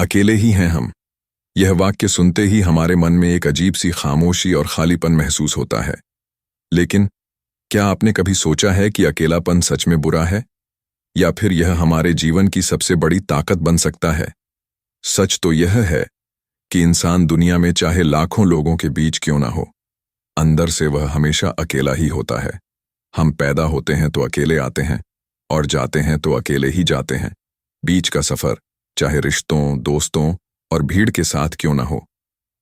अकेले ही हैं हम। यह वाक्य सुनते ही हमारे मन में एक अजीब सी खामोशी और खालीपन महसूस होता है। लेकिन क्या आपने कभी सोचा है कि अकेलापन सच में बुरा है, या फिर यह हमारे जीवन की सबसे बड़ी ताकत बन सकता है? सच तो यह है कि इंसान दुनिया में चाहे लाखों लोगों के बीच क्यों ना हो, अंदर से वह हमेशा अकेला ही होता है। हम पैदा होते हैं तो अकेले आते हैं और जाते हैं तो अकेले ही जाते हैं। बीच का सफर चाहे रिश्तों, दोस्तों और भीड़ के साथ क्यों ना हो,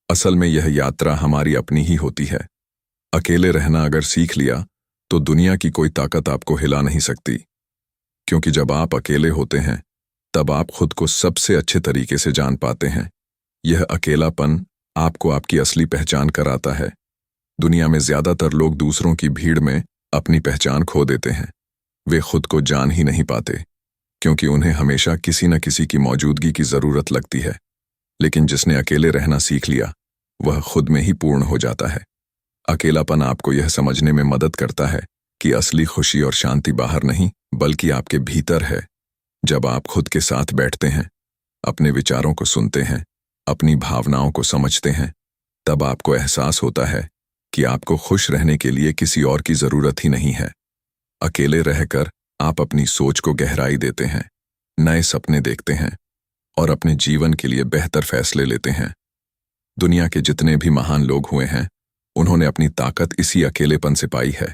असल में यह यात्रा हमारी अपनी ही होती है। अकेले रहना अगर सीख लिया तो दुनिया की कोई ताकत आपको हिला नहीं सकती, क्योंकि जब आप अकेले होते हैं तब आप खुद को सबसे अच्छे तरीके से जान पाते हैं। यह अकेलापन आपको आपकी असली पहचान कराता है। दुनिया में ज्यादातर लोग दूसरों की भीड़ में अपनी पहचान खो देते हैं। वे खुद को जान ही नहीं पाते, क्योंकि उन्हें हमेशा किसी न किसी की मौजूदगी की जरूरत लगती है। लेकिन जिसने अकेले रहना सीख लिया, वह खुद में ही पूर्ण हो जाता है। अकेलापन आपको यह समझने में मदद करता है कि असली खुशी और शांति बाहर नहीं, बल्कि आपके भीतर है। जब आप खुद के साथ बैठते हैं, अपने विचारों को सुनते हैं, अपनी भावनाओं को समझते हैं, तब आपको एहसास होता है कि आपको खुश रहने के लिए किसी और की जरूरत ही नहीं है। अकेले रहकर आप अपनी सोच को गहराई देते हैं, नए सपने देखते हैं और अपने जीवन के लिए बेहतर फैसले लेते हैं। दुनिया के जितने भी महान लोग हुए हैं, उन्होंने अपनी ताकत इसी अकेलेपन से पाई है।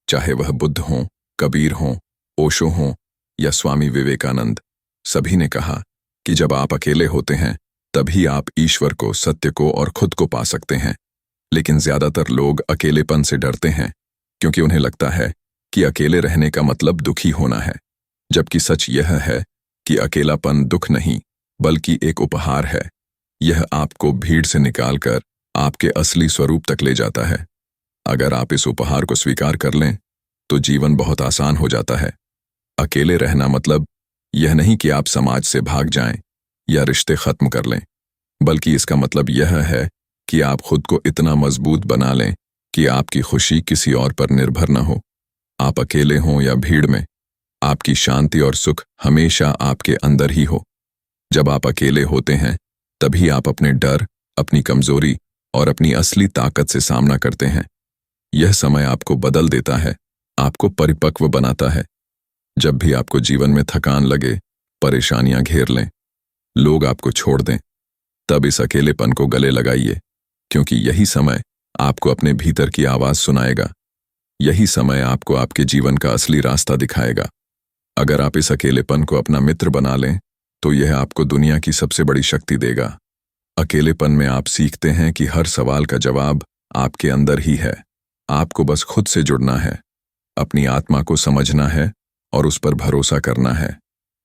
चाहे वह बुद्ध हों, कबीर हों, ओशो हों या स्वामी विवेकानंद, सभी ने कहा कि जब आप अकेले होते हैं तभी आप ईश्वर को, सत्य को और खुद को पा सकते हैं। लेकिन ज्यादातर लोग अकेलेपन से डरते हैं, क्योंकि उन्हें लगता है कि अकेले रहने का मतलब दुखी होना है। जबकि सच यह है कि अकेलापन दुख नहीं, बल्कि एक उपहार है। यह आपको भीड़ से निकालकर आपके असली स्वरूप तक ले जाता है। अगर आप इस उपहार को स्वीकार कर लें तो जीवन बहुत आसान हो जाता है। अकेले रहना मतलब यह नहीं कि आप समाज से भाग जाएं या रिश्ते खत्म कर लें, बल्कि इसका मतलब यह है कि आप खुद को इतना मजबूत बना लें कि आपकी खुशी किसी और पर निर्भर न हो। आप अकेले हों या भीड़ में, आपकी शांति और सुख हमेशा आपके अंदर ही हो। जब आप अकेले होते हैं तभी आप अपने डर, अपनी कमजोरी और अपनी असली ताकत से सामना करते हैं। यह समय आपको बदल देता है, आपको परिपक्व बनाता है। जब भी आपको जीवन में थकान लगे, परेशानियां घेर लें, लोग आपको छोड़ दें, तब इस अकेलेपन को गले लगाइए, क्योंकि यही समय आपको अपने भीतर की आवाज सुनाएगा। यही समय आपको आपके जीवन का असली रास्ता दिखाएगा। अगर आप इस अकेलेपन को अपना मित्र बना लें तो यह आपको दुनिया की सबसे बड़ी शक्ति देगा। अकेलेपन में आप सीखते हैं कि हर सवाल का जवाब आपके अंदर ही है। आपको बस खुद से जुड़ना है, अपनी आत्मा को समझना है और उस पर भरोसा करना है।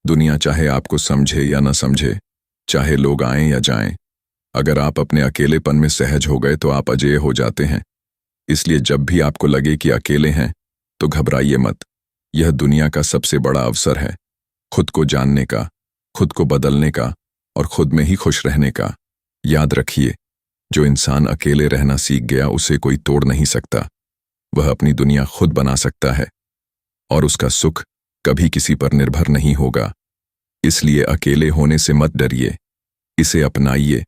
दुनिया चाहे आपको समझे या न समझे, चाहे लोग आएं या जाएं, अगर आप अपने अकेलेपन में सहज हो गए तो आप अजेय हो जाते हैं। इसलिए जब भी आपको लगे कि अकेले हैं तो घबराइए मत। यह दुनिया का सबसे बड़ा अवसर है, खुद को जानने का, खुद को बदलने का और खुद में ही खुश रहने का। याद रखिए, जो इंसान अकेले रहना सीख गया उसे कोई तोड़ नहीं सकता। वह अपनी दुनिया खुद बना सकता है और उसका सुख कभी किसी पर निर्भर नहीं होगा। इसलिए अकेले होने से मत डरिए, इसे अपनाइए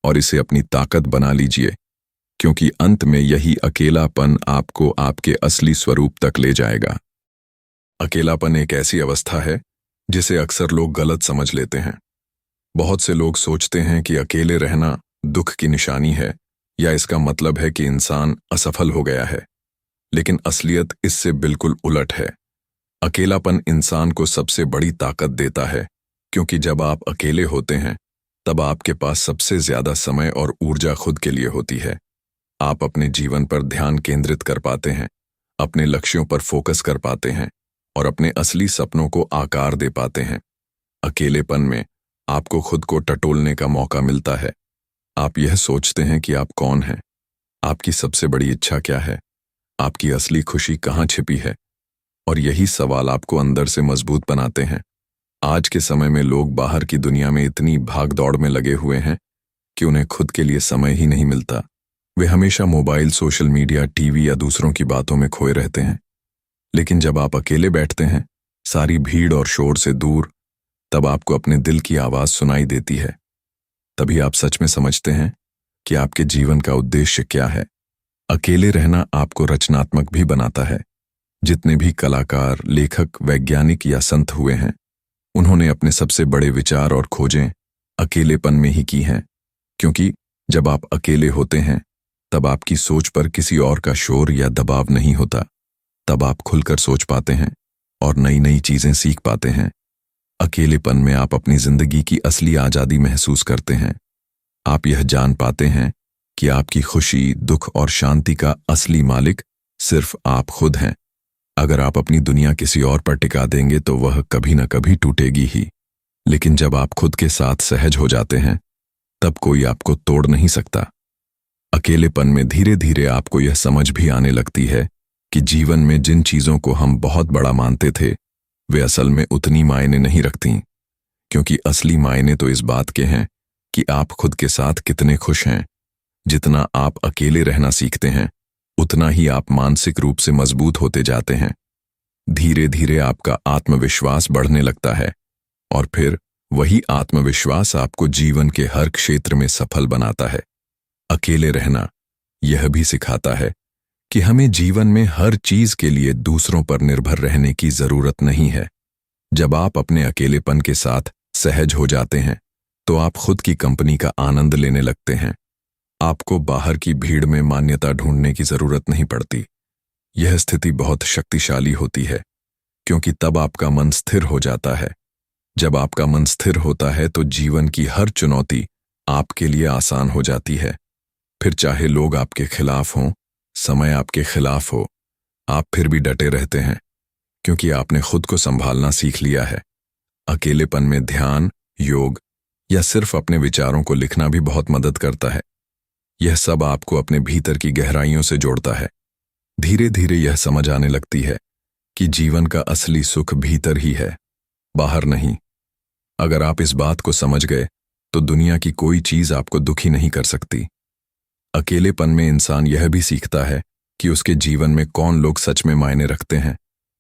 और इसे अपनी ताकत बना लीजिए, क्योंकि अंत में यही अकेलापन आपको आपके असली स्वरूप तक ले जाएगा। अकेलापन एक ऐसी अवस्था है जिसे अक्सर लोग गलत समझ लेते हैं। बहुत से लोग सोचते हैं कि अकेले रहना दुख की निशानी है, या इसका मतलब है कि इंसान असफल हो गया है। लेकिन असलियत इससे बिल्कुल उलट है। अकेलापन इंसान को सबसे बड़ी ताकत देता है, क्योंकि जब आप अकेले होते हैं तब आपके पास सबसे ज्यादा समय और ऊर्जा खुद के लिए होती है। आप अपने जीवन पर ध्यान केंद्रित कर पाते हैं, अपने लक्ष्यों पर फोकस कर पाते हैं और अपने असली सपनों को आकार दे पाते हैं। अकेलेपन में आपको खुद को टटोलने का मौका मिलता है। आप यह सोचते हैं कि आप कौन हैं, आपकी सबसे बड़ी इच्छा क्या है, आपकी असली खुशी कहाँ छिपी है, और यही सवाल आपको अंदर से मजबूत बनाते हैं। आज के समय में लोग बाहर की दुनिया में इतनी भागदौड़ में लगे हुए हैं कि उन्हें खुद के लिए समय ही नहीं मिलता। वे हमेशा मोबाइल, सोशल मीडिया, टीवी या दूसरों की बातों में खोए रहते हैं। लेकिन जब आप अकेले बैठते हैं, सारी भीड़ और शोर से दूर, तब आपको अपने दिल की आवाज सुनाई देती है। तभी आप सच में समझते हैं कि आपके जीवन का उद्देश्य क्या है। अकेले रहना आपको रचनात्मक भी बनाता है। जितने भी कलाकार, लेखक, वैज्ञानिक या संत हुए हैं, उन्होंने अपने सबसे बड़े विचार और खोजें अकेलेपन में ही की हैं। क्योंकि जब आप अकेले होते हैं, तब आपकी सोच पर किसी और का शोर या दबाव नहीं होता। तब आप खुलकर सोच पाते हैं और नई नई चीजें सीख पाते हैं। अकेलेपन में आप अपनी जिंदगी की असली आजादी महसूस करते हैं। आप यह जान पाते हैं कि आपकी खुशी, दुख और शांति का असली मालिक सिर्फ आप खुद हैं। अगर आप अपनी दुनिया किसी और पर टिका देंगे तो वह कभी न कभी टूटेगी ही। लेकिन जब आप खुद के साथ सहज हो जाते हैं, तब कोई आपको तोड़ नहीं सकता। अकेलेपन में धीरे धीरे आपको यह समझ भी आने लगती है कि जीवन में जिन चीजों को हम बहुत बड़ा मानते थे, वे असल में उतनी मायने नहीं रखती। क्योंकि असली मायने तो इस बात के हैं कि आप खुद के साथ कितने खुश हैं। जितना आप अकेले रहना सीखते हैं, उतना ही आप मानसिक रूप से मजबूत होते जाते हैं। धीरे धीरे आपका आत्मविश्वास बढ़ने लगता है और फिर वही आत्मविश्वास आपको जीवन के हर क्षेत्र में सफल बनाता है। अकेले रहना यह भी सिखाता है कि हमें जीवन में हर चीज के लिए दूसरों पर निर्भर रहने की जरूरत नहीं है। जब आप अपने अकेलेपन के साथ सहज हो जाते हैं, तो आप खुद की कंपनी का आनंद लेने लगते हैं। आपको बाहर की भीड़ में मान्यता ढूंढने की जरूरत नहीं पड़ती। यह स्थिति बहुत शक्तिशाली होती है, क्योंकि तब आपका मन स्थिर हो जाता है। जब आपका मन स्थिर होता है तो जीवन की हर चुनौती आपके लिए आसान हो जाती है। फिर चाहे लोग आपके खिलाफ हों, समय आपके खिलाफ हो, आप फिर भी डटे रहते हैं, क्योंकि आपने खुद को संभालना सीख लिया है। अकेलेपन में ध्यान, योग या सिर्फ अपने विचारों को लिखना भी बहुत मदद करता है। यह सब आपको अपने भीतर की गहराइयों से जोड़ता है। धीरे धीरे यह समझ आने लगती है कि जीवन का असली सुख भीतर ही है, बाहर नहीं। अगर आप इस बात को समझ गए, तो दुनिया की कोई चीज आपको दुखी नहीं कर सकती। अकेलेपन में इंसान यह भी सीखता है कि उसके जीवन में कौन लोग सच में मायने रखते हैं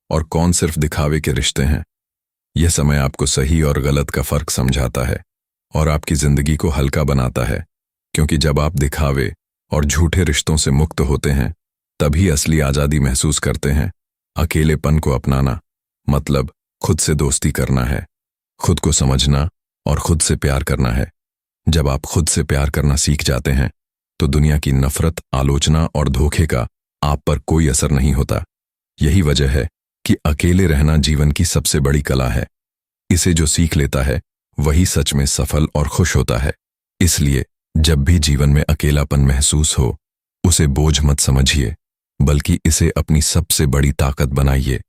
और कौन सिर्फ दिखावे के रिश्ते हैं। यह समय आपको सही और गलत का फर्क समझाता है और आपकी जिंदगी को हल्का बनाता है। क्योंकि जब आप दिखावे और झूठे रिश्तों से मुक्त होते हैं, तभी असली आजादी महसूस करते हैं। अकेलेपन को अपनाना मतलब खुद से दोस्ती करना है, खुद को समझना और खुद से प्यार करना है। जब आप खुद से प्यार करना सीख जाते हैं, तो दुनिया की नफरत, आलोचना और धोखे का आप पर कोई असर नहीं होता। यही वजह है कि अकेले रहना जीवन की सबसे बड़ी कला है। इसे जो सीख लेता है, वही सच में सफल और खुश होता है। इसलिए जब भी जीवन में अकेलापन महसूस हो, उसे बोझ मत समझिए, बल्कि इसे अपनी सबसे बड़ी ताकत बनाइए।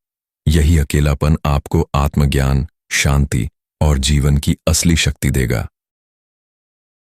यही अकेलापन आपको आत्मज्ञान, शांति और जीवन की असली शक्ति देगा।